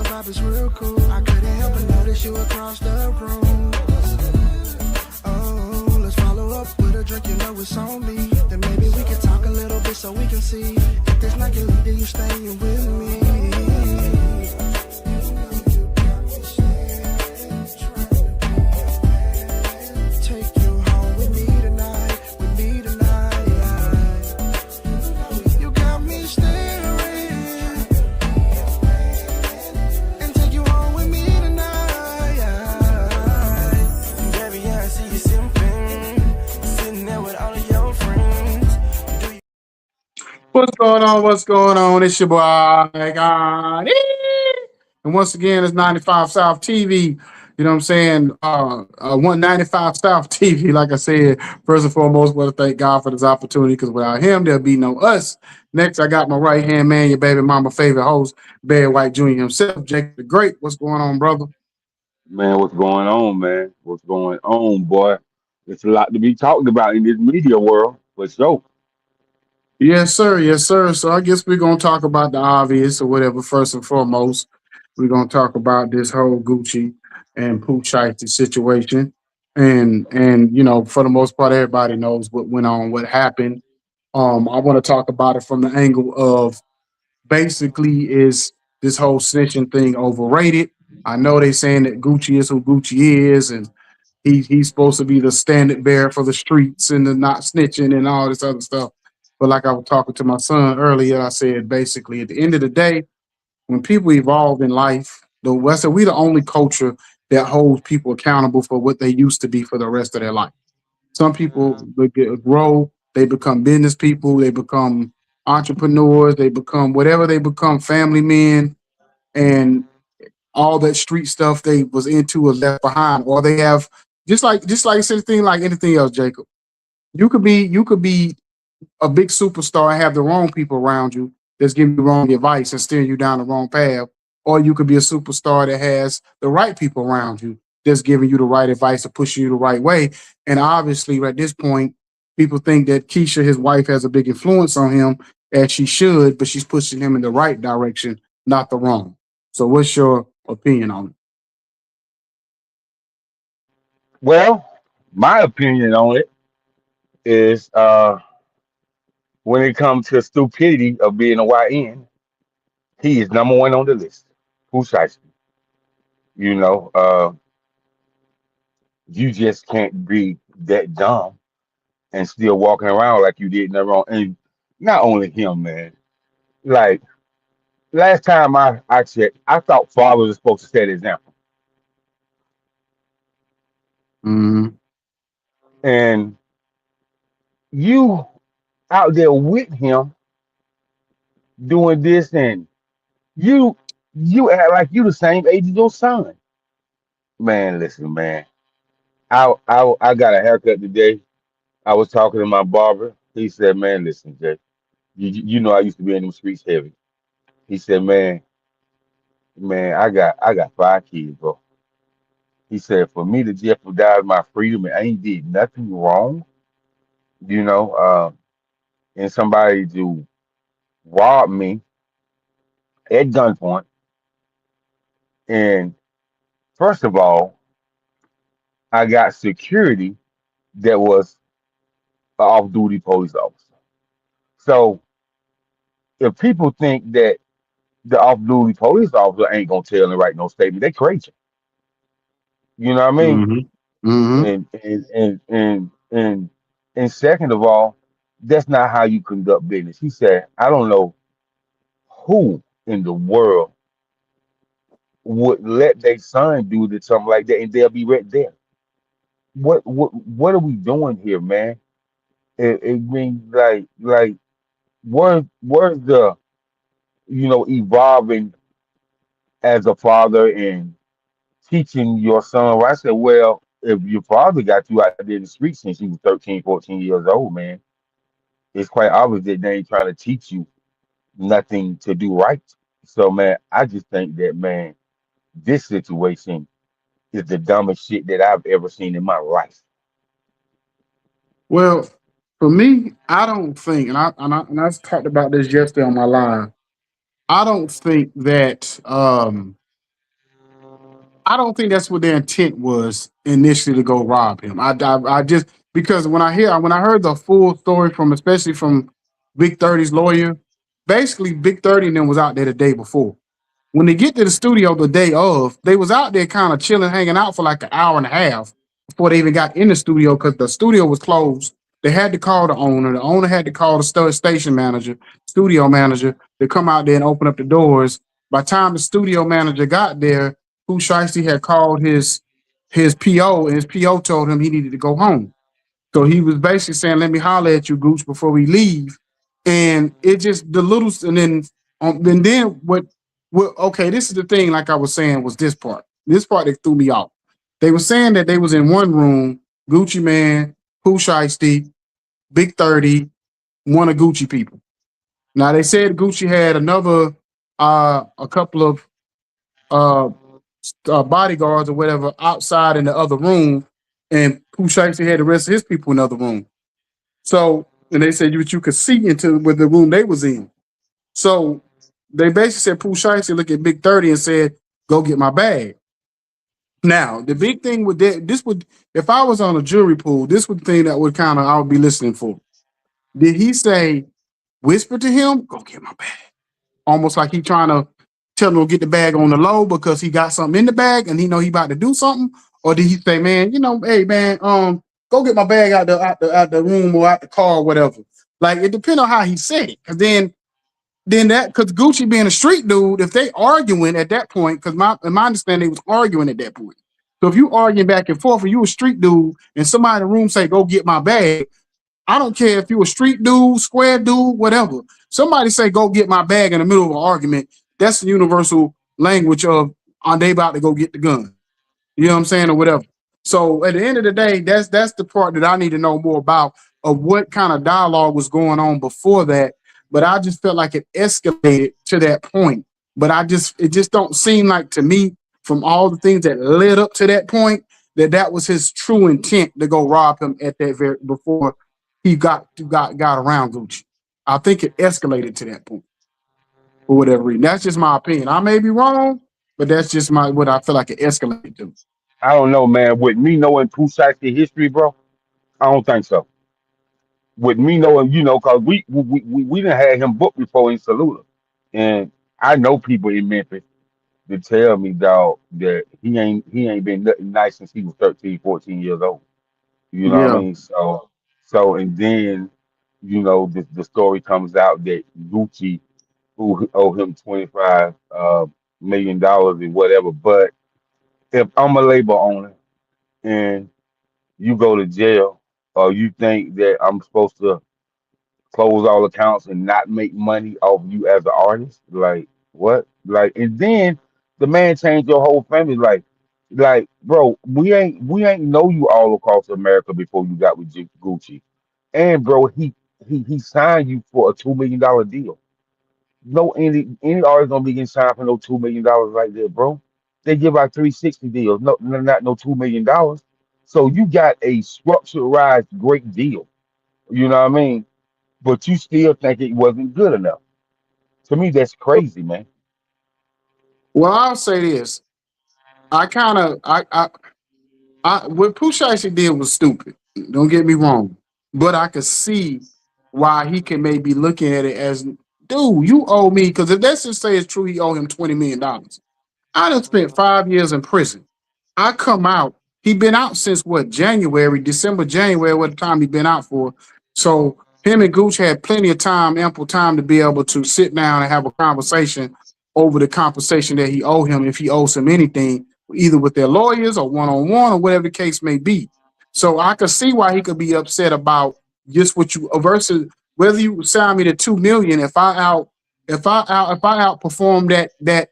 vibe is real cool. I couldn't help but notice you across the room. Oh, let's follow up with a drink, you know it's on me. Then maybe we can talk a little bit so we can see if this night can lead to you staying with me. What's going on? What's going on? It's your boy, IKone. And once again, it's 95 South TV. You know what I'm saying? 195 South TV. Like I said, first and foremost, want to thank God for this opportunity because without him, there'll be no us. Next, I got my right hand man, your baby mama favorite host, Barry White Jr. himself, Jake the Great. What's going on, brother? Man, what's going on, man? What's going on, boy? It's a lot to be talked about in this media world, for sure. Yes, sir. Yes, sir. So I guess we're gonna talk about the obvious or whatever. First and foremost, we're gonna talk about this whole Gucci and Pooh Shiesty situation, and for the most part, everybody knows what went on, what happened. I want to talk about it from the angle of basically is this whole snitching thing overrated? I know they saying that Gucci is who Gucci is, and he's supposed to be the standard bearer for the streets and the not snitching and all this other stuff. But like I was talking to my son earlier, I said basically at the end of the day, when people evolve in life, I said we the only culture that holds people accountable for what they used to be for the rest of their life. Some people grow, they become business people, they become entrepreneurs, they become whatever they become, family men, and all that street stuff they was into is left behind, or they have just like anything like anything else, Jacob. You could be a big superstar and have the wrong people around you that's giving you wrong advice and steering you down the wrong path, or you could be a superstar that has the right people around you that's giving you the right advice to push you the right way. And obviously, at this point, people think that Keisha, his wife, has a big influence on him, as she should, but she's pushing him in the right direction, not the wrong. So, what's your opinion on it? Well, my opinion on it is when it comes to stupidity of being a YN, he is number one on the list. Precisely. You know, you just can't be that dumb and still walking around like you did nothing wrong. And not only him, man. Like last time I checked, I thought fathers were supposed to set an example. Mm-hmm. And you out there with him doing this and you you act like you the same age as your son. Man, listen, man. I got a haircut today. I was talking to my barber. He said, "Man, listen, Jay. You know I used to be in them streets heavy." He said, "Man, I got 5 kids, bro." He said, "For me to jeopardize my freedom and I ain't did nothing wrong, you know, and somebody to rob me at gunpoint. And first of all, I got security that was an off-duty police officer. So if people think that the off-duty police officer ain't gonna tell and write no statement, they crazy. You know what I mean? Mm-hmm. Mm-hmm. And second of all, that's not how you conduct business. He said, I don't know who in the world would let their son do this, something like that, and they'll be right there. What are we doing here, man? It means like where's the evolving as a father and teaching your son? Well, I said, well, if your father got you out there in the street since you was 13, 14 years old, man, it's quite obvious that they ain't trying to teach you nothing to do right. So, man, I just think that, man, this situation is the dumbest shit that I've ever seen in my life. Well, for me, I don't think, and I talked about this yesterday on my live. I don't think that. I don't think that's what their intent was initially to go rob him. I just because when I heard the full story from especially from Big 30's lawyer, basically Big 30 and them was out there the day before. When they get to the studio the day of, they was out there kind of chilling, hanging out for like an hour and a half before they even got in the studio because the studio was closed. They had to call the owner. The owner had to call the station manager, studio manager, to come out there and open up the doors. By the time the studio manager got there, Pooh Shiesty had called his PO, and his PO told him he needed to go home. So he was basically saying, "Let me holler at you, Gooch, before we leave." And it just the little, and then what? Okay, this is the thing. Like I was saying, was this part? This part that threw me off. They were saying that they was in one room, Gucci Man, Pooh Shiesty, Big 30, one of Gucci people. Now they said Gucci had another, a couple of uh, bodyguards or whatever outside in the other room, and Pooh Shiesty had the rest of his people in the other room. So, and they said you could see into with the room they was in. So they basically said Pooh Shiesty looked at Big 30 and said, "Go get my bag." Now, the big thing with that, this would, if I was on a jury pool, this would the thing that would kind of I would be listening for. Did he say, whisper to him, "Go get my bag"? Almost like he trying to tell him to get the bag on the low because he got something in the bag and he know he about to do something, or did he say, "Man, hey man, go get my bag out the room or out the car or whatever"? Like it depends on how he said it, because then that because Gucci being a street dude, if they arguing at that point, because in my understanding they was arguing at that point. So if you arguing back and forth and you a street dude and somebody in the room say, "Go get my bag," I don't care if you a street dude, square dude, whatever. Somebody say, "Go get my bag" in the middle of an argument. That's the universal language of, are they about to go get the gun? You know what I'm saying, or whatever. So at the end of the day, that's the part that I need to know more about of what kind of dialogue was going on before that. But I just felt like it escalated to that point. But it just don't seem like to me from all the things that led up to that point that that was his true intent to go rob him at that very before he got around Gucci. I think it escalated to that point for whatever reason. That's just my opinion. I may be wrong, but that's just my what I feel like it escalated to. I don't know, man. With me knowing Pooh Shiesty history, bro, I don't think so. With me knowing, cause we didn't have him booked before in Saluda, and I know people in Memphis to tell me, dog, that he ain't been nothing nice since he was 13, 14 years old. You know what I Yeah. mean? So and then the story comes out that Gucci who owe him $25 million and whatever. But if I'm a labor owner and you go to jail, or you think that I'm supposed to close all accounts and not make money off you as an artist, like what? Like, and then the man changed your whole family. Like, bro, we ain't know you all across America before you got with Gucci, and bro, he signed you for a $2 million deal. No, any artist gonna be getting signed for no $2 million right there, bro. They give out 360 deals, not no $2 million. So you got a structured great deal. You know what I mean? But you still think it wasn't good enough. To me, that's crazy, man. Well, I'll say this. I kind of, what Pooh Shiesty did was stupid. Don't get me wrong, but I could see why he can maybe looking at it as, dude, you owe me. Because if that's just say it's true, he owe him $20 million. I done spent 5 years in prison. I come out. He been out since what, January, December, January, what time he been out for. So him and Gooch had plenty of time, ample time to be able to sit down and have a conversation over the compensation that he owe him if he owes him anything, either with their lawyers or one-on-one or whatever the case may be. So I could see why he could be upset about just what you versus whether you sign me to 2 million. If I outperform that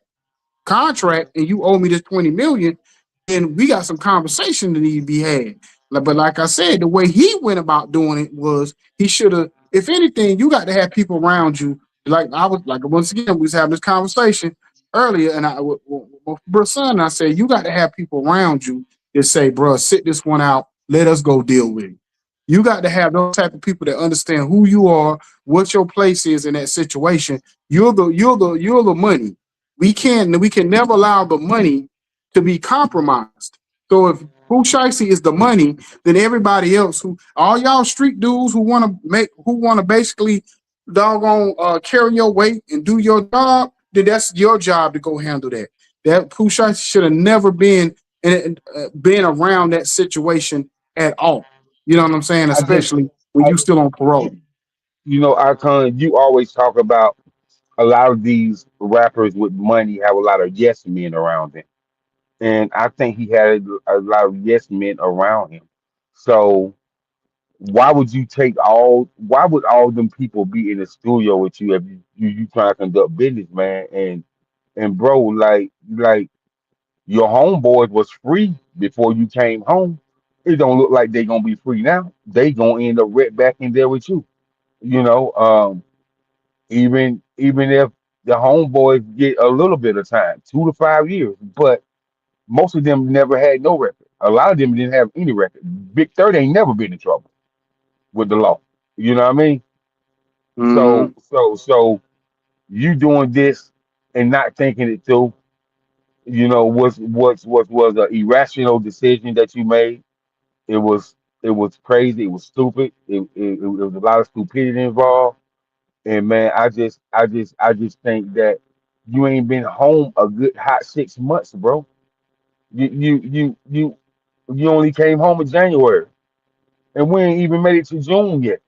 contract and you owe me this 20 million, and we got some conversation that need to be had. But like I said, the way he went about doing it was he should have, if anything, you got to have people around you. Like I was like once again, we was having this conversation earlier, and I with my son, I said, you got to have people around you that say, bro, sit this one out, let us go deal with it. You got to have those type of people that understand who you are, what your place is in that situation. You're the money. We can never allow the money to be compromised. So if Pooh Shiesty is the money, then everybody else who all y'all street dudes who want to basically doggone carry your weight and do your job, then that's your job to go handle that. That Pooh Shiesty should have never been around that situation at all. You know what I'm saying? I just, Especially when I, you still on parole. IKone, you always talk about a lot of these rappers with money have a lot of yes men around them, and I think he had a lot of yes men around him. So why would you take all? Why would all them people be in the studio with you if you trying to conduct business, man? And bro, like your homeboys was free before you came home. It don't look like they gonna be free now. They gonna end up right back in there with you. You know, even if the homeboys get a little bit of time, 2 to 5 years, but most of them never had no record. A lot of them didn't have any record. Big 30 ain't never been in trouble with the law. You know what I mean? Mm-hmm. So you doing this and not thinking it through, was an irrational decision that you made. It was it was crazy. It was stupid. It was a lot of stupidity involved. And man, I just think that you ain't been home a good hot 6 months, bro. You only came home in January, and we ain't even made it to June yet.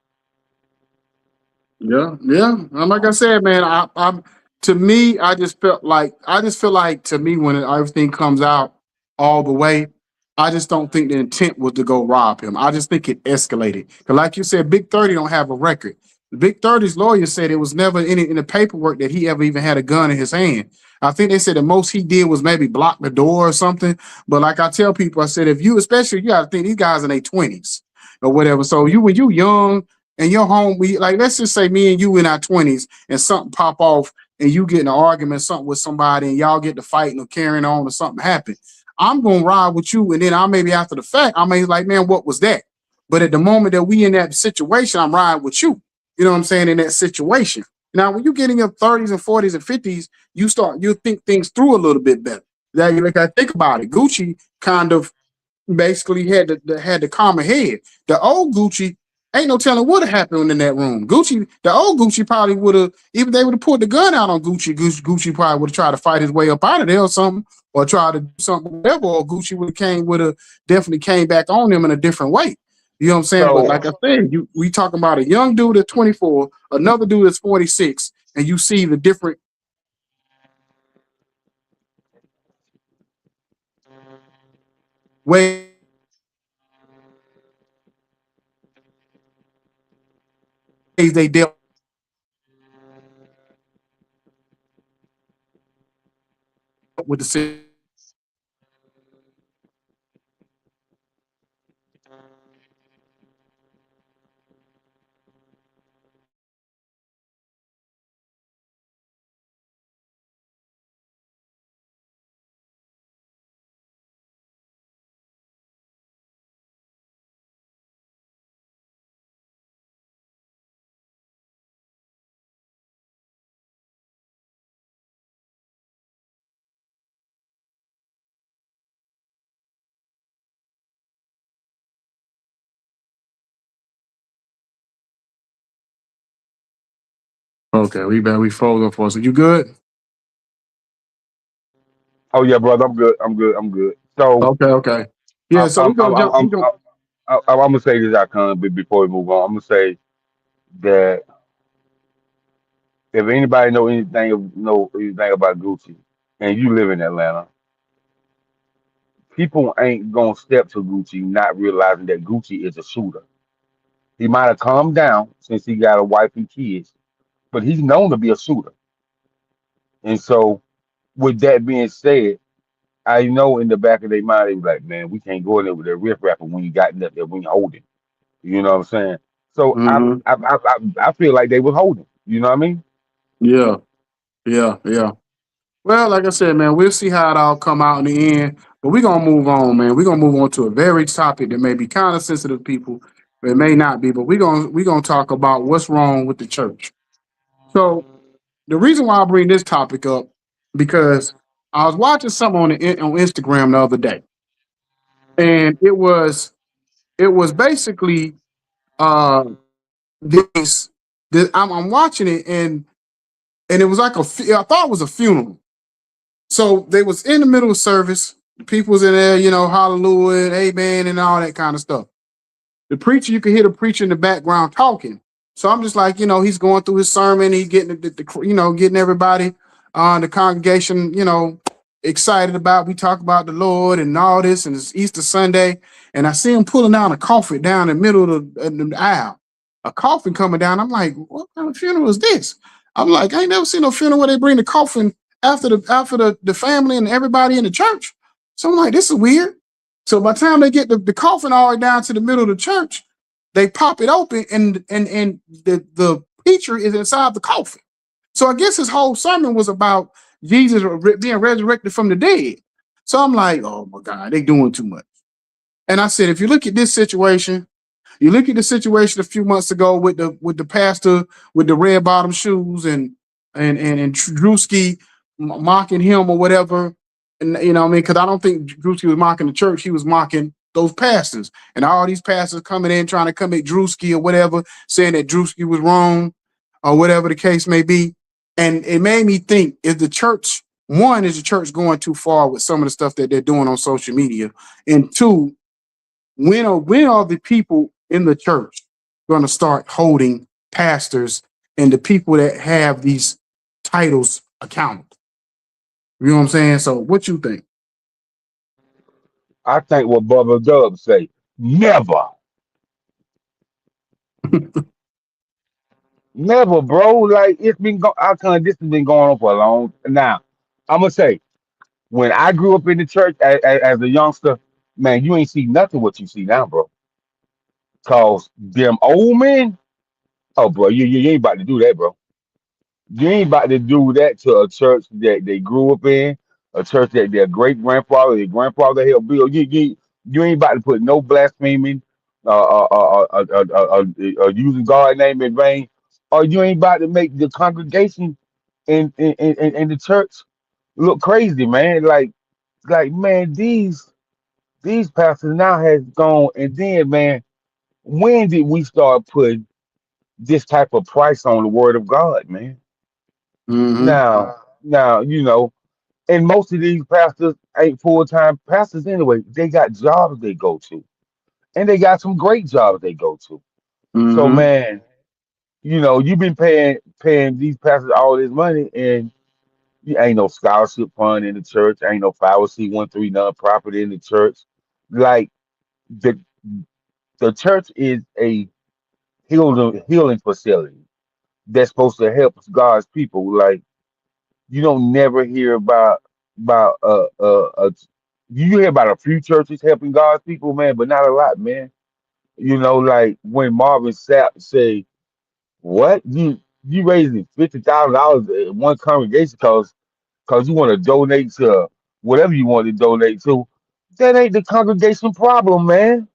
Yeah, yeah. Like I said, man, I'm to me, I just feel like to me when everything comes out all the way, I just don't think the intent was to go rob him. I just think it escalated. Cause like you said, Big 30 don't have a record. Big 30's lawyer said it was never in the paperwork that he ever even had a gun in his hand. I think they said the most he did was maybe block the door or something. But like I tell people, I said if you, especially you got to think these guys in their 20s or whatever. So you when you young and you're home, we like let's just say me and you in our 20s and something pop off and you get in an argument something with somebody and y'all get to fighting or carrying on or something happen. I'm gonna ride with you, and then I maybe after the fact, I may like, man, what was that? But at the moment that we in that situation, I'm riding with you. You know what I'm saying? In that situation. Now, when you get in your 30s and 40s and 50s, you think things through a little bit better. That like I think about it. Gucci kind of basically had the calmer head. The old Gucci ain't no telling what happened in that room. The old Gucci probably would have, even they would have pulled the gun out on Gucci probably would have tried to fight his way up out of there or something, or try to do something, whatever, or Gucci would have definitely came back on him in a different way. You know what I'm saying? But So like I said, we talking about a young dude at 24, another dude that's 46, and you see the different ways they dealt with the Okay, we fold up for us. Are you good? oh yeah, brother, I'm good. I'm good. So Okay, okay. I'm Yeah, so I'm we're I'm gonna I'm, jump. I'm, I'm gonna say this, IKone, before we move on. I'm gonna say that if anybody know anything about Gucci, and you live in Atlanta, people ain't gonna step to Gucci not realizing that Gucci is a shooter. He might have calmed down since he got a wife and kids, but he's known to be a shooter. And so, with that being said, I know in the back of their mind they be like, man, we can't go in there with that riff rapper when you got nothing that we holding. You know what I'm saying? So I Mm-hmm. I, I I I feel like they was holding. You know what I mean? Yeah, yeah, yeah. Well, like I said, man, we'll see how it all come out in the end. But we're gonna move on, man. We're gonna move on to a very topic that may be kind of sensitive to people, but it may not be. But we're gonna talk about what's wrong with the church. So the reason why I bring this topic up because I was watching something on Instagram the other day, and it was basically uh this. I'm watching it, and it was like I thought it was a funeral. So they was in the middle of service. The people was in there, hallelujah, amen, and all that kind of stuff. The preacher, you could hear the preacher in the background talking. So I'm just like, he's going through his sermon. He's getting getting everybody in the congregation, excited about. We talk about the Lord and all this, and it's Easter Sunday, and I see him pulling down a coffin down the middle of the aisle. A coffin coming down. I'm like, what kind of funeral is this? I'm like, I ain't never seen no funeral where they bring the coffin after the family and everybody in the church. So I'm like, this is weird. So by the time they get the coffin all the way down to the middle of the church, they pop it open and the preacher is inside the coffin. So I guess his whole sermon was about Jesus being resurrected from the dead. So I'm like, oh my God, they doing too much. And I said, if you look at this situation, you look at the situation a few months ago with the pastor with the red bottom shoes and Drewski mocking him or whatever. And what I mean, because I don't think Drewski was mocking the church, he was mocking those pastors. And all these pastors coming in trying to come at Drewski or whatever, saying that Drewski was wrong or whatever the case may be. And it made me think, is the church going too far with some of the stuff that they're doing on social media? And two, when are the people in the church going to start holding pastors and the people that have these titles accountable? You know what I'm saying? So what you think? I think what Bubba Dub say, never, never, bro. Like I kind this has been going on for a long. Now, I'm gonna say, when I grew up in the church as a youngster, man, you ain't see nothing what you see now, bro. Cause them old men, oh, bro, you ain't about to do that, bro. You ain't about to do that to a church that they grew up in, a church that their great grandfather, their grandfather helped build. You ain't about to put no blaspheming, using God's name in vain, or you ain't about to make the congregation in the church look crazy, man. Like man, these pastors now has gone, and then man, when did we start putting this type of price on the word of God, man? Mm-hmm. Now, and most of these pastors ain't full time pastors anyway. They got jobs they go to, and they got some great jobs they go to. So, Mm-hmm. man, you've been paying these pastors all this money, and you ain't no scholarship fund in the church, ain't no 501(c)(1) nonprofit in the church. Like the the church is a healing facility that's supposed to help God's people. Like you don't never hear about you hear about a few churches helping God's people, man, but not a lot, man. Like when Marvin Sapp say, "What you raising $50,000 in one congregation because you want to donate to whatever you want to donate to," that ain't the congregation problem, man.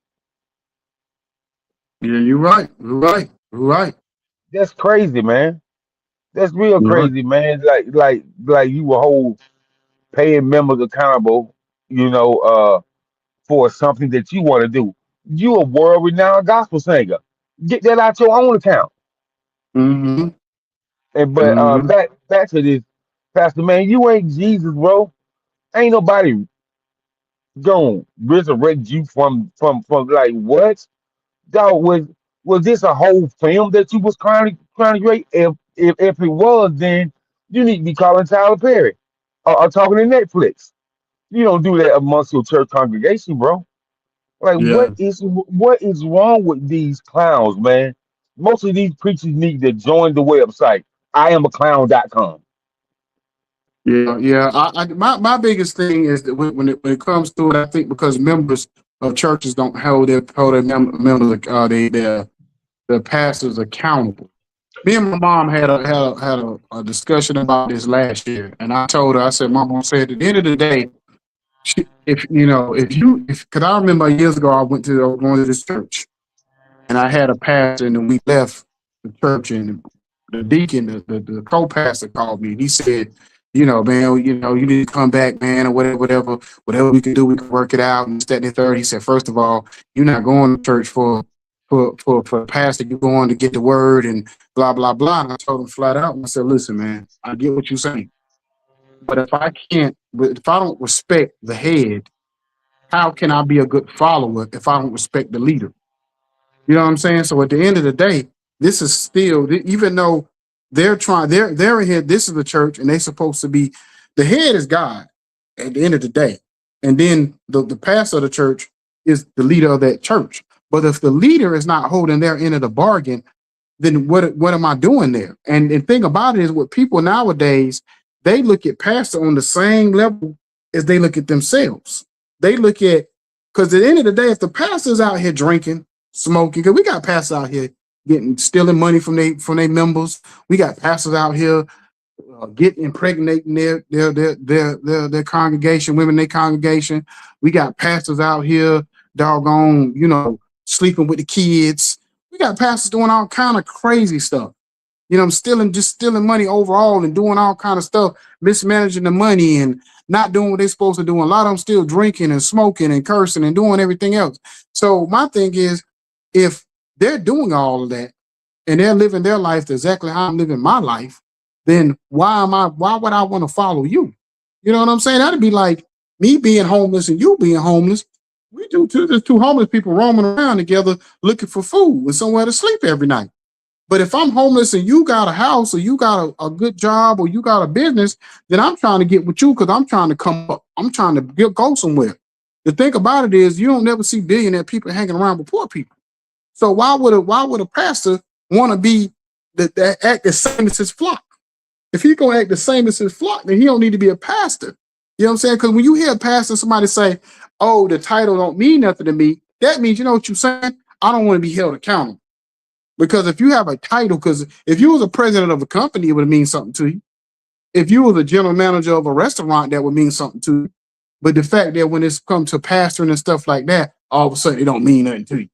Yeah, you're right. You're right. You're right. That's crazy, man. That's real You're right. crazy, man. Like you will hold paying members accountable, you know, uh, for something that you want to do. You a world renowned gospel singer. Get that out your own account. Mm-hmm. And but Mm-hmm. back to this, Pastor man, you ain't Jesus, bro. Ain't nobody gonna resurrect you from like what? Dog, was this a whole film that you was trying to create? If it was, then you need to be calling Tyler Perry or talking to Netflix. You don't do that amongst your church congregation, bro. Like, Yeah. what is wrong with these clowns, man? Most of these preachers need to join the website. IamAclown.com. Yeah. Yeah. My biggest thing is that when it comes to it, I think because members of churches don't hold their members their pastors accountable. Me and my mom had a discussion about this last year, and I told her, I said, Mom, I said at the end of the day, if because I remember years ago I was going to this church, and I had a pastor, and then we left the church, and the deacon, the co-pastor called me, and he said, Man, you need to come back, man, or whatever we can do, we can work it out. And that and the third, he said, first of all, you're not going to church for the pastor. You're going to get the word and blah blah blah. And I told him flat out. I said, listen, man, I get what you're saying, but if I don't respect the head, how can I be a good follower if I don't respect the leader? You know what I'm saying? So at the end of the day, this is still, even though they're in here. This is the church, and they're supposed to be. The head is God at the end of the day, and then the pastor of the church is the leader of that church. But if the leader is not holding their end of the bargain, then what am I doing there? And the thing about it is, with people nowadays, they look at pastor on the same level as they look at themselves. They look at, because at the end of the day, if the pastor's out here drinking, smoking, because we got pastors out here getting stealing money from their members. We got pastors out here getting impregnating their congregation, women in their congregation. We got pastors out here, doggone, sleeping with the kids. We got pastors doing all kind of crazy stuff. Stealing money overall and doing all kind of stuff, mismanaging the money and not doing what they're supposed to do. And a lot of them still drinking and smoking and cursing and doing everything else. So my thing is, if they're doing all of that and they're living their life exactly how I'm living my life, then why would I want to follow you? You know what I'm saying? That'd be like me being homeless and you being homeless. There's two homeless people roaming around together looking for food and somewhere to sleep every night. But if I'm homeless and you got a house or you got a good job or you got a business, then I'm trying to get with you because I'm trying to come up. I'm trying to go somewhere. The thing about it is, you don't never see billionaire people hanging around with poor people. So why would a pastor want to be that act the same as his flock? If he gonna act the same as his flock, then he don't need to be a pastor. You know what I'm saying? Because when you hear a pastor, somebody say, "Oh, the title don't mean nothing to me," that means, you know what you're saying? I don't want to be held accountable. Because if you have a title, because if you was a president of a company, it would mean something to you. If you was a general manager of a restaurant, that would mean something to you. But the fact that when it's come to pastoring and stuff like that, all of a sudden it don't mean nothing to you.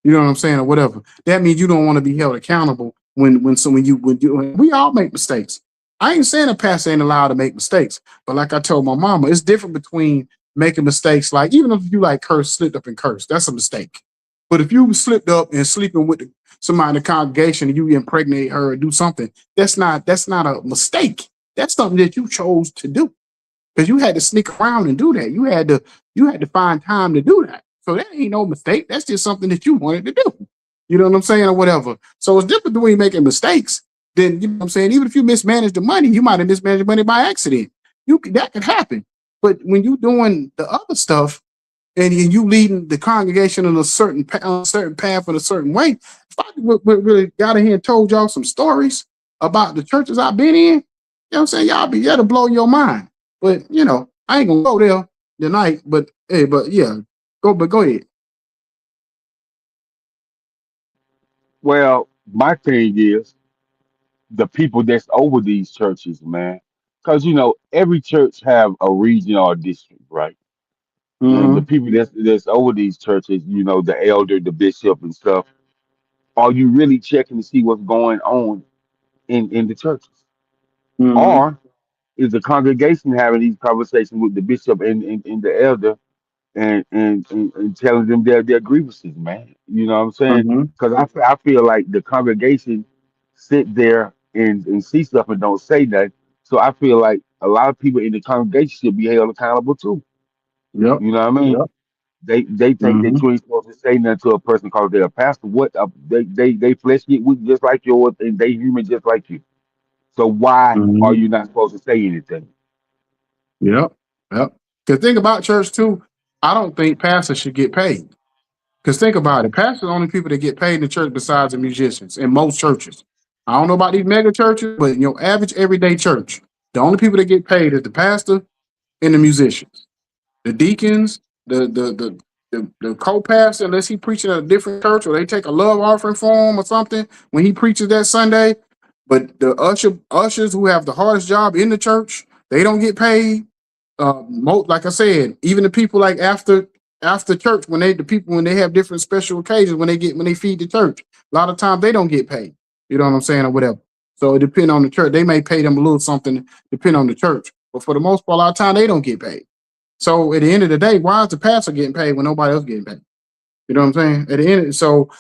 You know what I'm saying, or whatever. That means you don't want to be held accountable when we all make mistakes. I ain't saying a pastor ain't allowed to make mistakes, but like I told my mama, it's different between making mistakes. Like, even if you like slipped up and cursed, that's a mistake. But if you slipped up and sleeping with somebody in the congregation and you impregnate her or do something, that's not a mistake. That's something that you chose to do because you had to sneak around and do that. You had to find time to do that. So that ain't no mistake. That's just something that you wanted to do. You know what I'm saying, or whatever. So it's different when you're making mistakes. Then, you know what I'm saying, even if you mismanage the money, you might have mismanaged the money by accident. That could happen. But when you doing the other stuff and you leading the congregation in a certain path, in a certain way, if I really got in here and told y'all some stories about the churches I've been in, you know what I'm saying, that'll blow your mind. But I ain't gonna go there tonight. But yeah, go ahead. Well, my thing is the people that's over these churches, man. Because every church have a region or a district, right? And the Mm-hmm. people that's over these churches, the elder, the bishop, and stuff. Are you really checking to see what's going on in the churches, Mm-hmm. or is the congregation having these conversations with the bishop and the elder and telling them their grievances, man? You know what I'm saying? Mm-hmm. Because I feel like the congregation sit there and see stuff and don't say nothing. So I feel like a lot of people in the congregation should be held accountable too. Yep. You know what I mean? Yep. They think Mm-hmm. that you ain't supposed to say nothing to a person because they're a pastor. What they flesh get weak just like yours, and they human just like you. So why are Mm-hmm. you not supposed to say anything? Yep. Yep. Because think about church too. I don't think pastors should get paid. Because think about it, pastors are the only people that get paid in the church besides the musicians in most churches. I don't know about these mega churches, but average everyday church, the only people that get paid is the pastor and the musicians. The deacons, the co-pastor, unless he preaching at a different church or they take a love offering for him or something when he preaches that Sunday. But the ushers who have the hardest job in the church, they don't get paid. Like I said, even the people like after church when they have different special occasions when they feed the church, a lot of times they don't get paid. You know what I'm saying, or whatever. So it depends on the church. They may pay them a little something, depending on the church. But for the most part, a lot of time they don't get paid. So at the end of the day, why is the pastor getting paid when nobody else getting paid? You know what I'm saying? At the end, so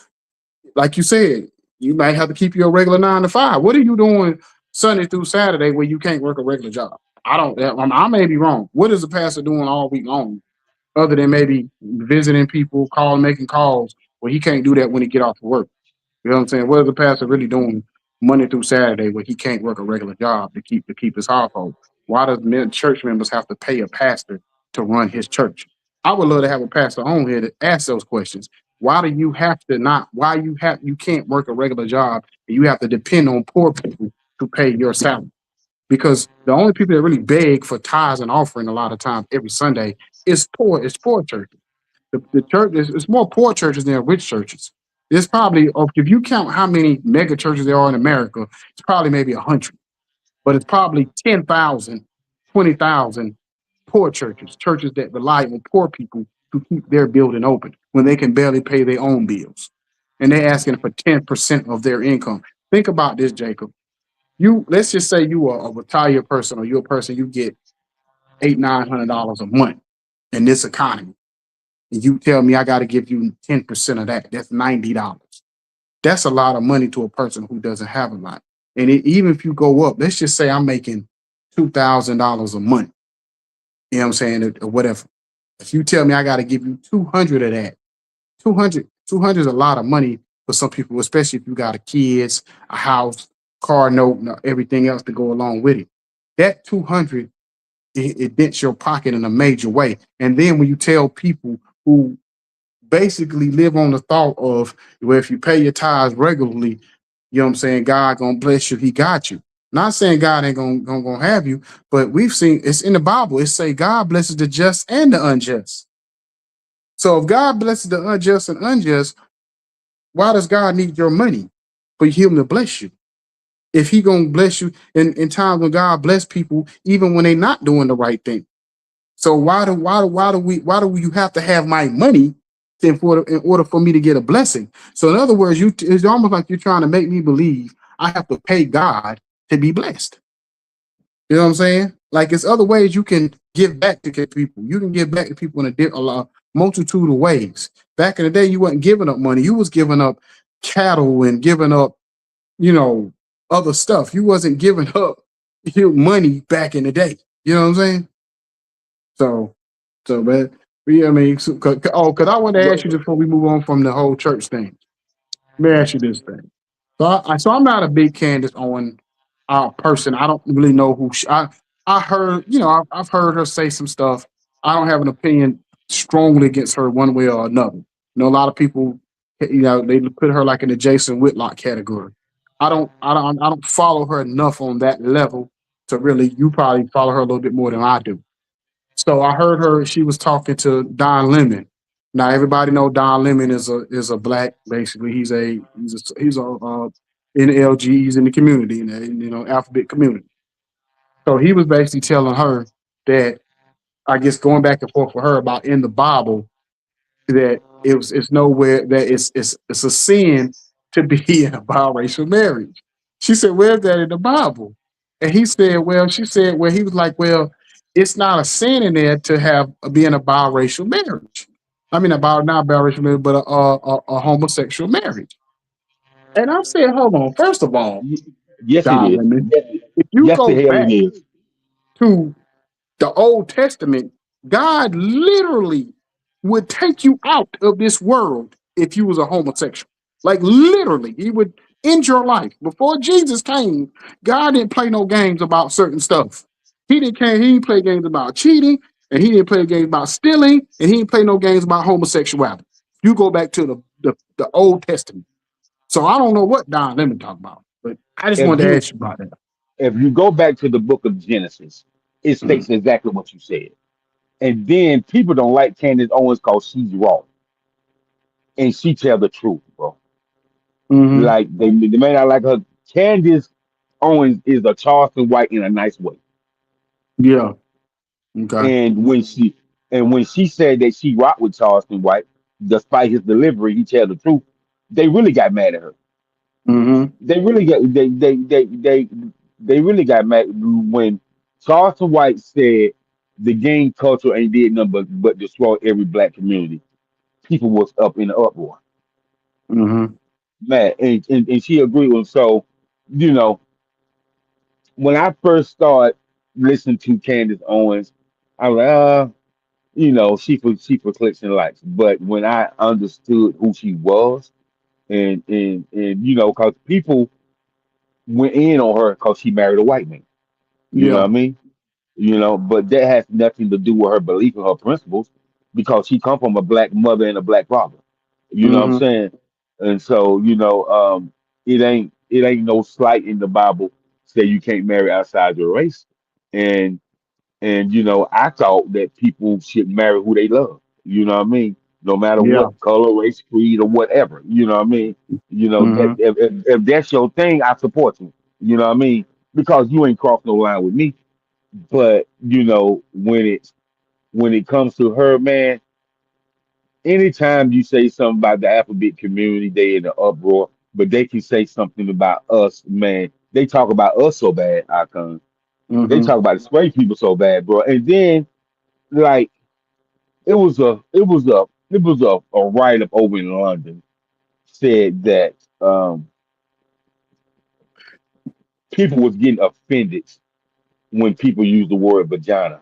like you said, you might have to keep your regular 9 to 5. What are you doing Sunday through Saturday where you can't work a regular job? I don't. I may be wrong. What is the pastor doing all week long, other than maybe visiting people, making calls, where he can't do that when he get off of work? You know what I'm saying? What is the pastor really doing Monday through Saturday where he can't work a regular job to keep his household? Why does church members have to pay a pastor to run his church? I would love to have a pastor on here to ask those questions. Why do you have to not? Why you can't work a regular job and you have to depend on poor people to pay your salary? Because the only people that really beg for tithes and offering a lot of times every Sunday is poor. It's poor churches. The church is it's more poor churches than rich churches. It's probably if you count how many mega churches there are in America, it's probably maybe 100, but it's probably 10,000, 20,000 poor churches that rely on poor people to keep their building open when they can barely pay their own bills, and they're asking for 10% of their income. Think about this, Jacob. You let's just say you are a retired person or you're a person you get $800-900 a month in this economy, and you tell me I got to give you 10% of that. That's $90. That's a lot of money to a person who doesn't have a lot. And even if you go up, let's just say I'm making $2,000 a month. You know what I'm saying, or whatever. If you tell me I got to give you 200 of that, 200 is a lot of money for some people, especially if you got a kids, a house, car note, and everything else to go along with it. That 200, it dents your pocket in a major way. And then when you tell people who basically live on the thought of, well, if you pay your tithes regularly, you know what I'm saying, God gonna bless you, he got you. Not saying God ain't gonna have you, but we've seen it's in the Bible. It say God blesses the just and the unjust. So if God blesses the unjust and unjust, why does God need your money for him to bless you? If he gonna bless you in times when God bless people, even when they not doing the right thing. So why do you have to have my money in order for me to get a blessing? So in other words, it's almost like you're trying to make me believe I have to pay God to be blessed. You know what I'm saying? Like it's other ways you can give back to people. You can give back to people in a multitude of ways. Back in the day, you wasn't giving up money. You was giving up cattle and giving up, you know, other stuff. You wasn't giving up your money back in the day. You know what I'm saying? So, man, yeah, I mean, because I want to ask you Well, before we move on from the whole church thing. Let me ask you this thing. So I'm not a big Candace Owen person. I don't really know who I heard. I've heard her say some stuff. I don't have an opinion strongly against her one way or another. A lot of people, they put her like in the Jason Whitlock category. I don't follow her enough on that level to really. You probably follow her a little bit more than I do. So I heard her. She was talking to Don Lemon. Now everybody know Don Lemon is a black. Basically, he's a NLG. He's in the community, in the alphabet community. So he was basically telling her that, I guess, going back and forth with her about in the Bible, that it's nowhere that it's a sin to be in a biracial marriage. She said, "Where's that in the Bible?" And he said, "Well," she said, "Well," he was like, "Well, it's not a sin in there to have be in a biracial marriage. I mean, not biracial marriage, but a homosexual marriage." And I said, "Hold on. First of all, yes, it Don is. Lemon, Yes, if you yes, the go hell it back is. to the Old Testament, God literally would take you out of this world if you was a homosexual. Like literally, he would end your life. Before Jesus came, God didn't play no games about certain stuff. He didn't play games about cheating, and he didn't play games about stealing, and he didn't play no games about homosexuality. You go back to the Old Testament. So I don't know what Don Lemon talk about, but I just If wanted to you ask you about that. if you go back to the book of Genesis, it Mm-hmm. states exactly what you said. And then people don't like Candace Owens because she's raw and she tell the truth, bro. Mm-hmm. Like they may not like her. Candace Owens is a Charleston White in a nice way. Yeah. Okay. And when she said that she rocked with Charleston White, despite his delivery, he tell the truth. They really got mad at her. Mm-hmm. They really got mad when Charleston White said the gang culture ain't did nothing but destroy every black community. People was up in the uproar, Mm-hmm. mad, and she agreed with him. So, you know, when I first started listening to Candace Owens, I was like, she for clicks and likes. But when I understood who she was, and cause people went in on her because she married a white man. You know what Yeah. I mean? But that has nothing to do with her belief and her principles because she come from a black mother and a black father. You know what I'm Mm-hmm. saying? And so, it ain't no slight in the Bible say you can't marry outside your race. And I thought that people should marry who they love. You know what I mean? No matter Yeah. what color, race, creed, or whatever. You know what I mean? That Mm-hmm. if that's your thing, I support you. You know what I mean? Because you ain't crossed no line with me. But when it comes to her, man, anytime you say something about the alphabet community, they in the uproar. But they can say something about us, man. They talk about us so bad, Icon. They Mm-hmm. talk about the straight people so bad, bro. And then like it was a write up over in London said that people was getting offended when people use the word vagina.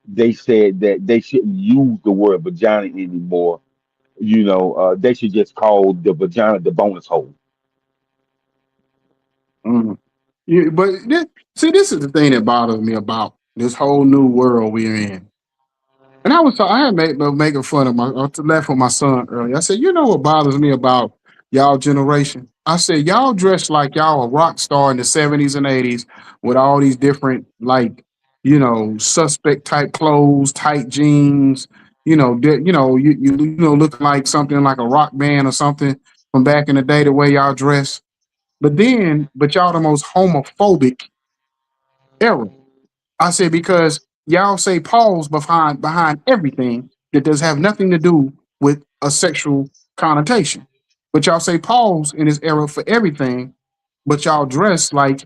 They said that they shouldn't use the word vagina anymore. They should just call the vagina the bonus hole. Mm-hmm. Yeah, but see, this is the thing that bothers me about this whole new world we're in. And I had making fun of to laugh with my son earlier. I said, you know what bothers me about y'all generation? I said, y'all dress like y'all a rock star in the 70s and 80s with all these different, like, suspect type clothes, tight jeans, looking like something like a rock band or something from back in the day, the way y'all dress. But y'all the most homophobic era. I said because y'all say pause behind everything that does have nothing to do with a sexual connotation. But y'all say pause in this era for everything, but y'all dress like,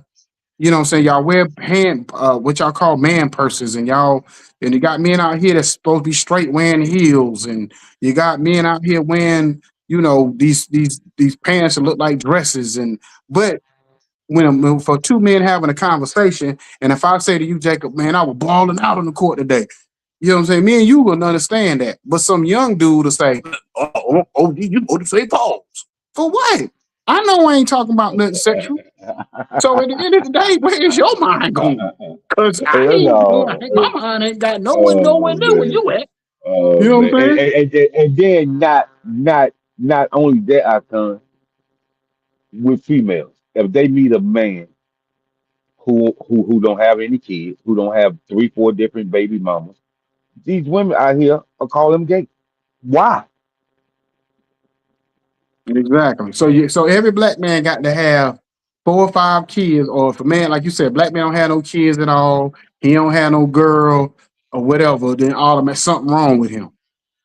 what I'm saying, y'all wear what y'all call man purses, and you got men out here that's supposed to be straight wearing heels, and you got men out here wearing, these pants that look like dresses, and but for two men having a conversation, and if I say to you, Jacob, man, I was balling out on the court today. You know what I'm saying? Me and you gonna understand that. But some young dude will say, oh, you know to say pause. For what? I know I ain't talking about nothing sexual. So at the end of the day, where is your mind going? Cause I Hell ain't no. my mind ain't got nowhere Oh near where man. you at. Oh You know man. what I'm saying? And then not only that, Icon, with females. If they meet a man who don't have any kids, who don't have three, four different baby mamas, these women out here are calling them gay. Why? Exactly. So every black man got to have 4 or 5 kids, or if a man, like you said, black man don't have no kids at all, he don't have no girl or whatever, then automatic something wrong with him.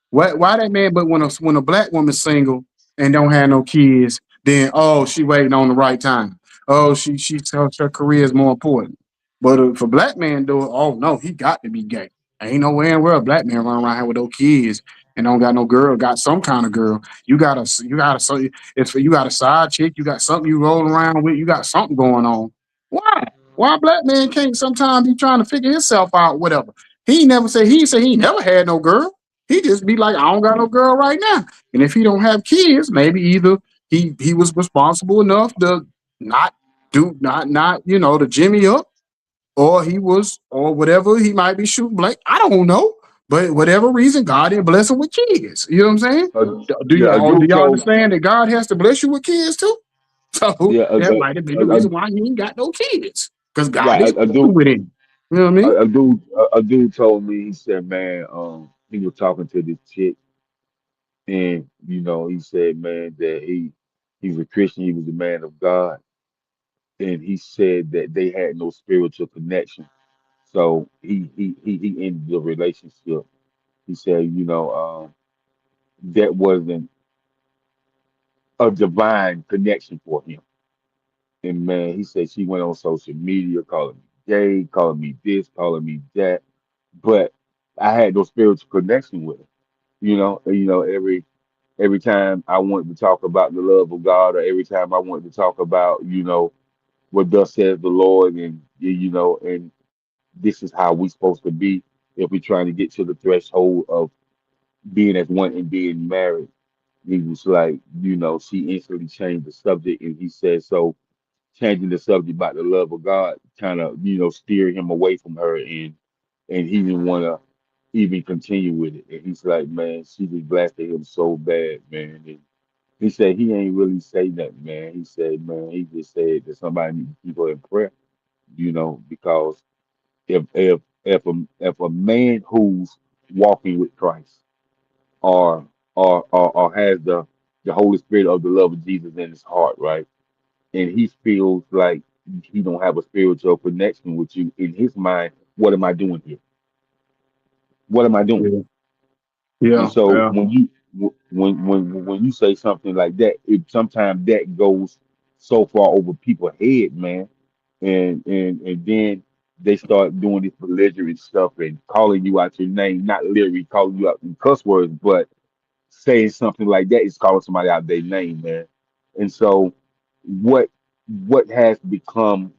Why that man? But when a black woman's single and don't have no kids, then she waiting on the right time. Oh, she tells her career is more important. But if a black man do it, oh no, he got to be gay. Ain't no way in the world a black man run around here with no kids and don't got no girl, got some kind of girl. So if you got a side chick, you got something you rolling around with, you got something going on. Why? Why a black man can't sometimes be trying to figure himself out, whatever. He never had no girl. He just be like, I don't got no girl right now. And if he don't have kids, maybe either he was responsible enough to not to jimmy up, or he was, or whatever, he might be shooting blank. I don't know. But whatever reason, God didn't bless him with kids. You know what I'm saying? Yeah, a Do dude y'all told understand that God has to bless you with kids too? So yeah that might have been the reason why he ain't got no kids. Because God is right messing with him. You know what I mean? a dude told me, he said, man, he was talking to this chick, and he said, man, that he's a Christian, he was a man of God, and he said that they had no spiritual connection. So he ended the relationship. He said, that wasn't a divine connection for him. And man, he said she went on social media calling me gay, calling me this, calling me that. But I had no spiritual connection with her. Every time I wanted to talk about the love of God, or every time I wanted to talk about, what thus says the Lord, and and this is how we supposed to be if we're trying to get to the threshold of being as one and being married. He was like, she instantly changed the subject, and he said, so changing the subject about the love of God kind of, steer him away from her, and he didn't want to even continue with it. And he's like, man, she just blasted him so bad, man. And he said he ain't really say nothing, man. He said, man, he just said that somebody need to keep her in prayer, because if a man who's walking with Christ, or has the Holy Spirit of the love of Jesus in his heart, right? And he feels like he don't have a spiritual connection with you, in his mind, what am I doing here? What am I doing? Yeah. And Yeah. so Yeah. when you say something like that, it sometimes that goes so far over people's head, man. And then they start doing this belligerent stuff and calling you out your name, not literally calling you out in cuss words, but saying something like that is calling somebody out their name, man. And so what what has become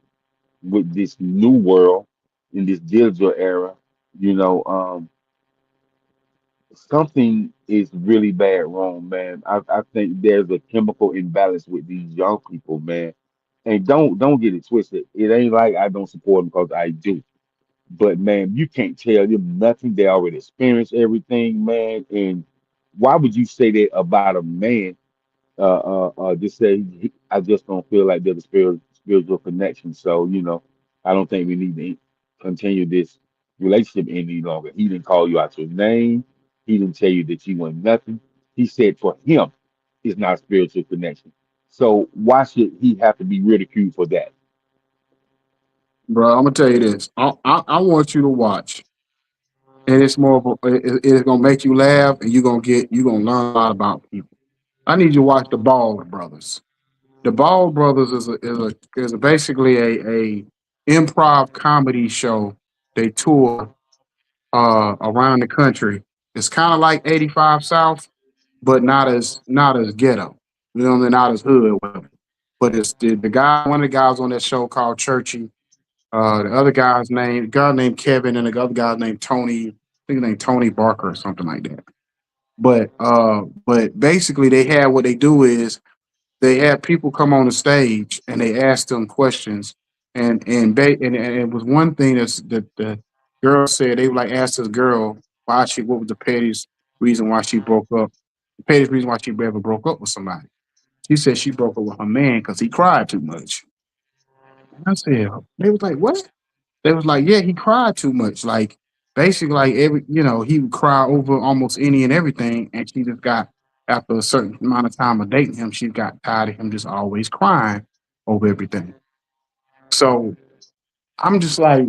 with this new world, in this digital era, you know, something is really bad wrong, man. I think there's a chemical imbalance with these young people, man. And don't get it twisted. It ain't like I don't support them, because I do. But man, you can't tell them nothing. They already experienced everything, man. And why would you say that about a man? Just say I just don't feel like there's a spiritual connection. So I don't think we need to continue this relationship any longer. He didn't call you out your name. He didn't tell you that you were nothing. He said for him, it's not a spiritual connection. So why should he have to be ridiculed for that? Bro, I'm gonna tell you this. I want you to watch, and it's more of it's gonna make you laugh, and you gonna learn a lot about people. I need you to watch the Ball Brothers. The Ball Brothers is basically a improv comedy show. They tour around the country. It's kind of like 85 South, but not as ghetto. You know what I mean? Not as hood, whatever. But it's the guy. One of the guys on that show called Churchy. The other guy's name, the guy named Kevin, and the other guy's named Tony. I think his name Tony Barker or something like that. But basically, they have what they do is they have people come on the stage and they ask them questions. And it was one thing that the girl said. They would like ask this girl why she what was the pettiest reason why she broke up, the pettiest reason why she ever broke up with somebody. She said she broke up with her man because he cried too much. And I said, they was like, what? They was like, yeah, he cried too much. Like basically, like he would cry over almost any and everything. And she just got after a certain amount of time of dating him, she got tired of him just always crying over everything. So I'm just like,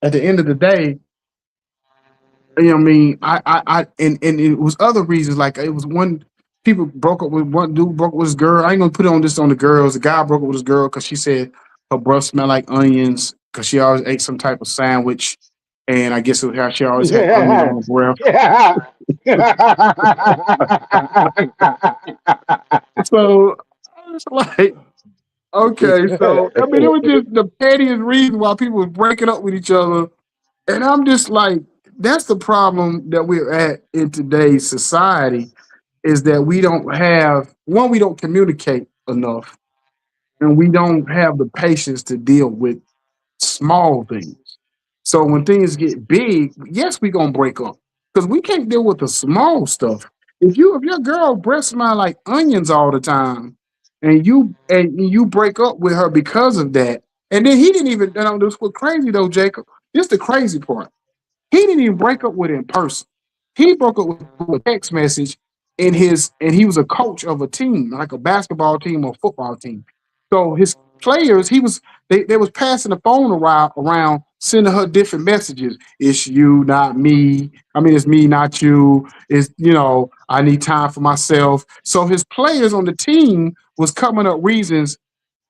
at the end of the day, you know what I mean? And it was other reasons. Like it was one people broke up with one dude broke up with his girl. I ain't gonna put on this on the girls. The guy broke up with his girl because she said her breath smelled like onions because she always ate some type of sandwich, and I guess it was how she always had onions on Yeah. her breath. Yeah. So I was like, okay, so I mean, it was just the pettiest reason why people was breaking up with each other. And I'm just like, that's the problem that we're at in today's society is that we don't have one, we don't communicate enough, and we don't have the patience to deal with small things. So when things get big, yes, we're gonna break up because we can't deal with the small stuff. If your girl breath smell like onions all the time, and you break up with her because of that, and then he didn't even. This was crazy though, Jacob. This the crazy part. He didn't even break up with her in person. He broke up with a text message and he was a coach of a team, like a basketball team or football team. So his players, they was passing the phone around, sending her different messages. It's you, not me. I mean, it's me, not you. It's I need time for myself. So his players on the team was coming up reasons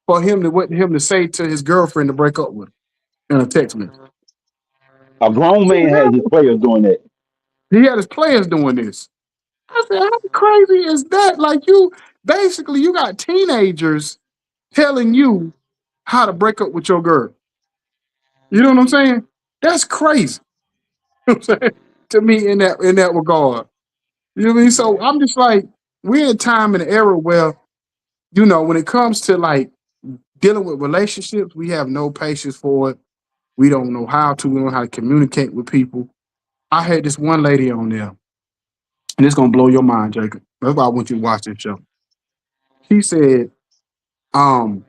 for him to say to his girlfriend to break up with him in a text message. A grown man has his players doing that. He had his players doing this. I said, how crazy is that? Like you basically you got teenagers telling you how to break up with your girl. You know what I'm saying? That's crazy. You know what I'm saying? To me in that regard. You know what I mean? So I'm just like, we're in a time and an era where, when it comes to like dealing with relationships, we have no patience for it. We don't know how to. We don't know how to communicate with people. I had this one lady on there, and it's gonna blow your mind, Jacob. That's why I want you to watch this show. She said, um,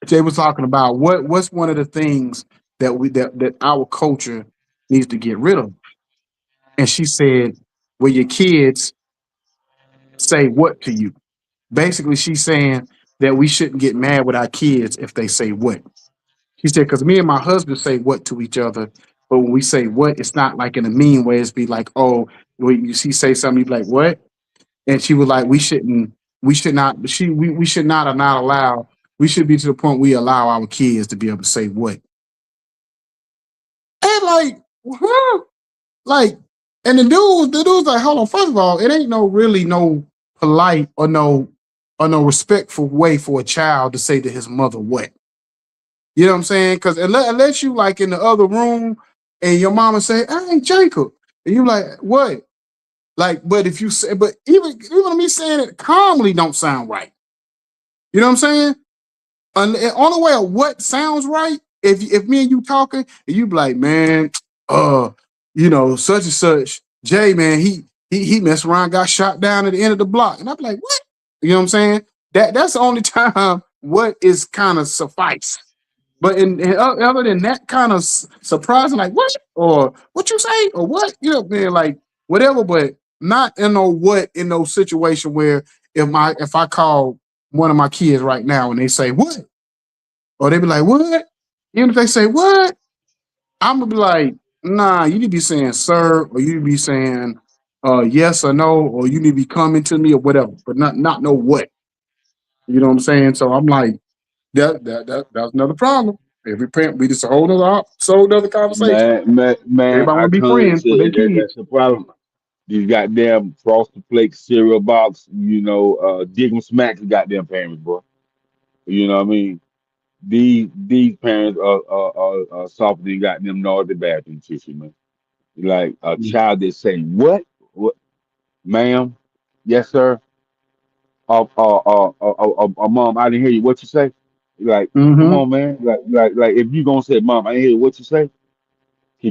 they was talking about what's one of the things that our culture needs to get rid of. And she said, "Where your kids say what to you." Basically, she's saying that we shouldn't get mad with our kids if they say what. She said, because me and my husband say what to each other, but when we say what, it's not like in a mean way. It's be like, oh, when you see say something, you be like, what? And she was like, we should not, we should not or not allow, we should be to the point we allow our kids to be able to say what. And like, huh? Like, and the dude's like, hold on. First of all, it ain't no really no polite or no respectful way for a child to say to his mother what. You know what I'm saying? Because unless you like in the other room and your mama say, "Hey, Jacob," and you like, "What?" Like, but if you say, but even me saying it calmly don't sound right. You know what I'm saying? The only way of what sounds right, if me and you talking, and you be like, man, uh, such and such, Jay, man, he messed around, got shot down at the end of the block, and I be like, what? You know what I'm saying? That's the only time what is kind of suffice. But other than that kind of surprising, like what or what you say or what, man, like whatever, but not in no situation where if I call one of my kids right now and they say what or they be like, what? Even if they say what, I'm gonna be like, nah, you need to be saying sir, or you need to be saying yes or no, or you need to be coming to me or whatever, but not know what. You know what I'm saying? So I'm like, that's another problem. Every parent, we just a whole other conversation. Man, Everybody I want to be couldn't friends say with their that. kids. That's the problem. These goddamn frosted flake cereal box, dig 'em smack the goddamn parents, bro. You know what I mean? These parents are softer than goddamn naughty bathroom tissue, man. Like a child that say what, ma'am, yes sir, mom, I didn't hear you. What you say? Like, come Mm-hmm. on, man. Like, if you gonna say, mom, I didn't hear you. What you say?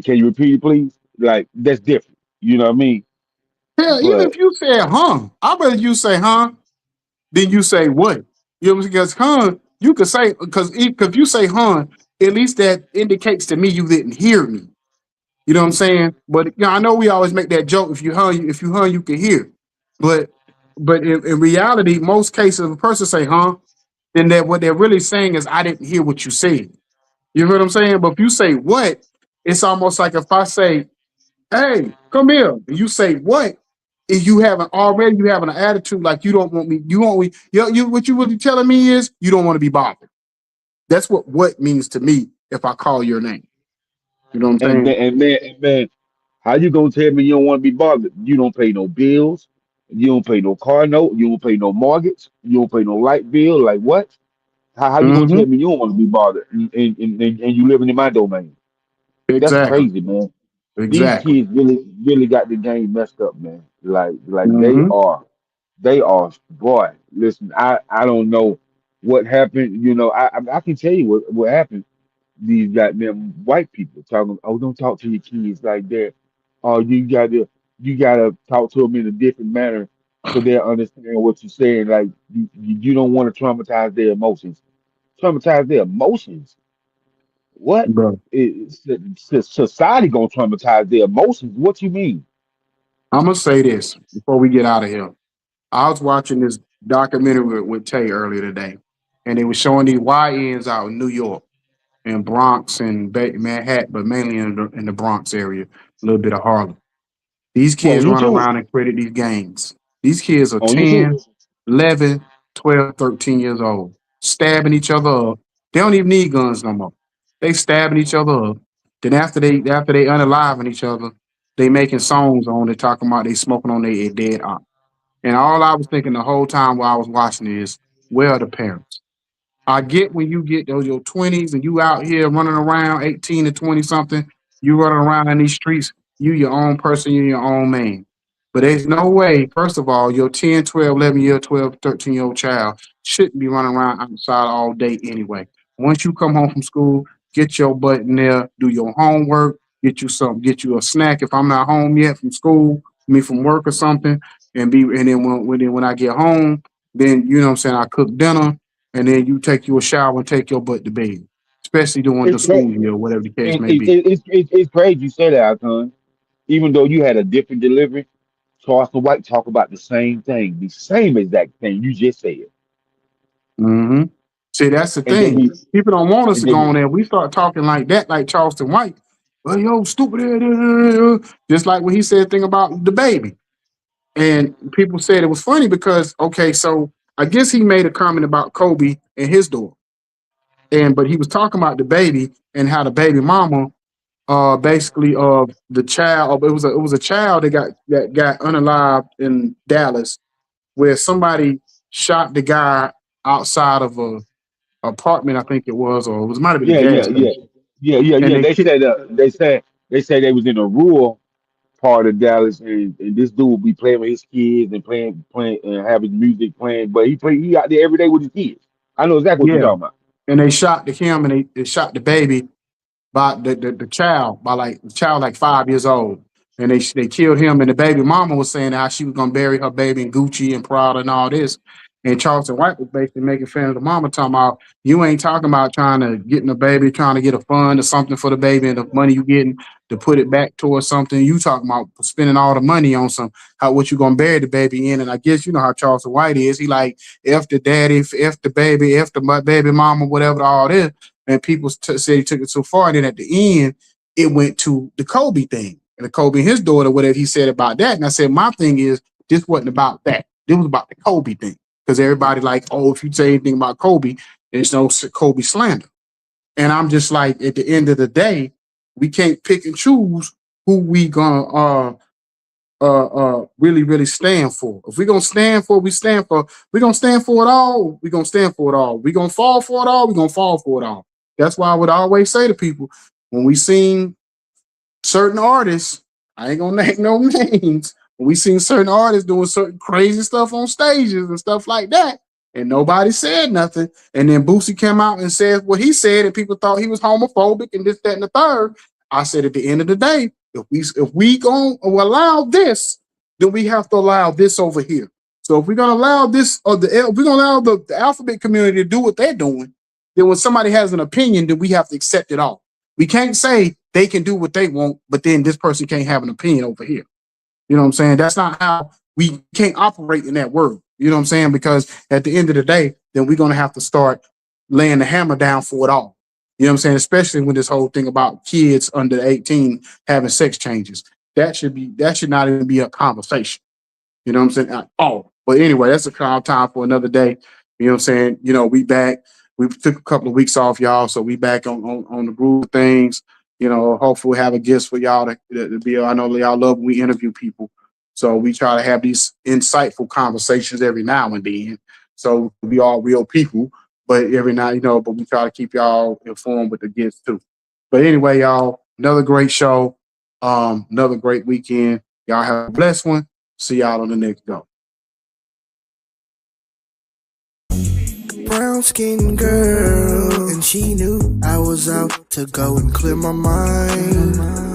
Can you repeat it, please? Like, that's different. You know what I mean? Hell, even But if you said I'd rather you say than you say what. You know, because you could say because if you say at least that indicates to me you didn't hear me. You know what I'm saying? But I know we always make that joke. If you you can hear. But in reality, most cases, if a person say then that what they're really saying is I didn't hear what you said. You know what I'm saying? But if you say what, it's almost like if I say, "Hey, come here," and you say what, if you having an attitude like you don't want me, you want me, what you really telling me is you don't want to be bothered. That's what means to me if I call your name. You know what I'm and saying? then and man, how you gonna tell me you don't want to be bothered? You don't pay no bills. You don't pay no car note. You don't pay no mortgage. You don't pay no light bill. Like what? How you gonna Mm-hmm. tell me you don't want to be bothered and you living in my domain? That's Exactly. crazy, man. These Exactly. kids really got the game messed up, man. Like they Mm-hmm. are boy. Listen, I don't know what happened. I can tell you what happened. These goddamn white people talking, oh, don't talk to your kids like that. Oh, you gotta talk to them in a different manner so they understand what you're saying. Like you don't want to traumatize their emotions. Traumatize their emotions. What? Bro, Society gonna traumatize their emotions. What you mean? I'm gonna say this before we get out of here. I was watching this documentary with Tay earlier today, and they were showing these YNs out in New York and Bronx and Manhattan, but mainly in the Bronx area, a little bit of Harlem. These On kids run YouTube. around and create these gangs. These kids are On YouTube. 10, 11, 12, 13 years old. stabbing each other up. They don't even need guns no more. They stabbing each other up. Then after they unaliving each other, they making songs on it talking about they smoking on their dead aunt. And all I was thinking the whole time while I was watching is, where are the parents? I get when you get those your 20s and you out here running around 18 to 20 something, you running around in these streets, you your own person, you your own man. But there's no way, first of all, your 10, 12, 11-year, 12, 13-year-old child shouldn't be running around outside all day anyway. Once you come home from school, get your butt in there, do your homework, get you something, get you a snack if I'm not home yet from school, from work or something, and then when I get home, then you know what I'm saying, I cook dinner and then you take you a shower and take your butt to bed, especially during the It's school crazy. year or whatever the case may be. It's crazy you say that, Icon. Even though you had a different delivery, Charleston White talk about the same thing, the same exact thing you just said, Hmm. See, that's the and they thing. be People don't want us and to they go be on there. We start talking like that, like Charleston White. Well, yo, stupid. Just like when he said thing about the baby. And people said it was funny because, okay, so I guess he made a comment about Kobe and his daughter. But he was talking about the baby and how the baby mama basically the child, it was a child that got unalived in Dallas where somebody shot the guy outside of a apartment, I think it was, or it was might have been a yeah, gas yeah, yeah, station. And yeah. they kicked. They said they was in a rural part of Dallas, and this dude would be playing with his kids and playing and having music playing, but he out there every day with his kids. I know exactly what you're Yeah, talking about. and they shot the him and they shot the baby by the child by like the child like 5 years old, and they killed him. And the baby mama was saying how she was gonna bury her baby in Gucci and Prada and all this. And Charleston White was basically making fun of the mama, talking about you ain't talking about trying to get in the baby, trying to get a fund or something for the baby, and the money you getting to put it back towards something. You talking about spending all the money on some how what you gonna bury the baby in. And I guess you know how Charleston White is. He like F the daddy, F the baby, F the baby mama, whatever, all this. And people said he took it so far. And then at the end, it went to the Kobe thing. And the Kobe and his daughter, whatever he said about that. And I said, my thing is, this wasn't about that. It was about the Kobe thing. Because everybody like, oh, if you say anything about Kobe, there's no Kobe slander. And I'm just like, at the end of the day, we can't pick and choose who we gonna really, really stand for. If we're gonna stand for, we stand for. We're gonna stand for it all. We're gonna stand for it all. We're gonna fall for it all. We're gonna fall for it all. That's why I would always say to people when we seen certain artists, I ain't gonna name no names. When we seen certain artists doing certain crazy stuff on stages and stuff like that, and nobody said nothing. And then Boosie came out and said what he said, and people thought he was homophobic and this, that, and the third. I said at the end of the day, if we gonna allow this, then we have to allow this over here. So if we're gonna allow this, or if we're gonna allow the alphabet community to do what they're doing, then when somebody has an opinion, then we have to accept it all. We can't say they can do what they want, but then this person can't have an opinion over here. You know what I'm saying? That's not how we can't operate in that world. You know what I'm saying? Because at the end of the day, then we're gonna have to start laying the hammer down for it all. You know what I'm saying? Especially when this whole thing about kids under 18 having sex changes. That should not even be a conversation. You know what I'm saying? Oh, but anyway, that's a calm time for another day. You know what I'm saying? We back. We took a couple of weeks off, y'all, so we back on the groove of things. Hopefully we have a guest for y'all to be. I know y'all love when we interview people, so we try to have these insightful conversations every now and then. So we all real people, but every now, but we try to keep y'all informed with the guests too. But anyway, y'all, another great show, another great weekend. Y'all have a blessed one. See y'all on the next go. Brown skinned girl, and she knew I was out to go and clear my mind.